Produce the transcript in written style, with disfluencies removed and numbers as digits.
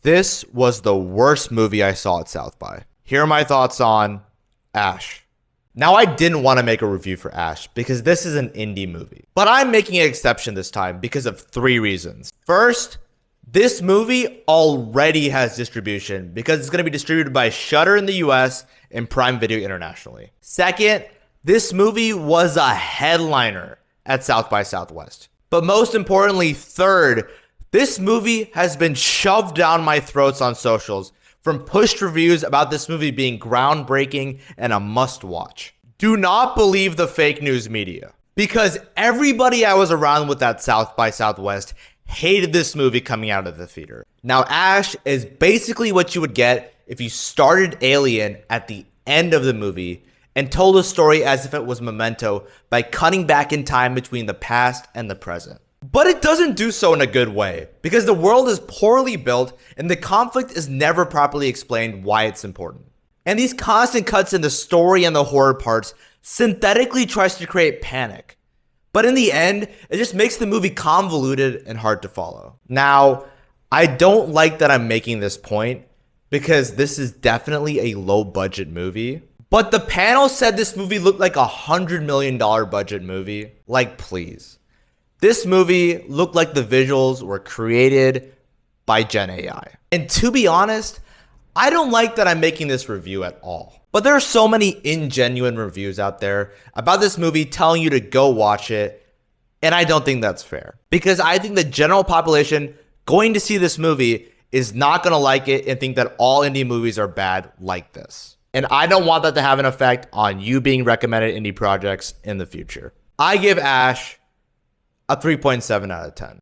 This was the worst movie I saw at South by. Here are my thoughts on Ash. Now, I didn't want to make a review for Ash because this is an indie movie, but I'm making an exception this time because of 3 reasons. First, this movie already has distribution because it's going to be distributed by Shudder in the US and Prime Video internationally. Second, this movie was a headliner at South by Southwest. But most importantly, third, this movie has been shoved down my throats on socials from pushed reviews about this movie being groundbreaking and a must-watch. Do not believe the fake news media, because everybody I was around with at South by Southwest hated this movie coming out of the theater. Now, Ash is basically what you would get if you started Alien at the end of the movie and told a story as if it was Memento by cutting back in time between the past and the present. But it doesn't do so in a good way, because the world is poorly built and the conflict is never properly explained why it's important. And these constant cuts in the story and the horror parts synthetically tries to create panic. But in the end, it just makes the movie convoluted and hard to follow. Now, I don't like that I'm making this point, because this is definitely a low budget movie. But the panel said this movie looked like $100 million budget movie. Like, please. This movie looked like the visuals were created by Gen AI. And to be honest, I don't like that I'm making this review at all. But there are so many ingenuine reviews out there about this movie telling you to go watch it, and I don't think that's fair. Because I think the general population going to see this movie is not going to like it and think that all indie movies are bad like this. And I don't want that to have an effect on you being recommended indie projects in the future. I give Ash a 3.7 out of 10.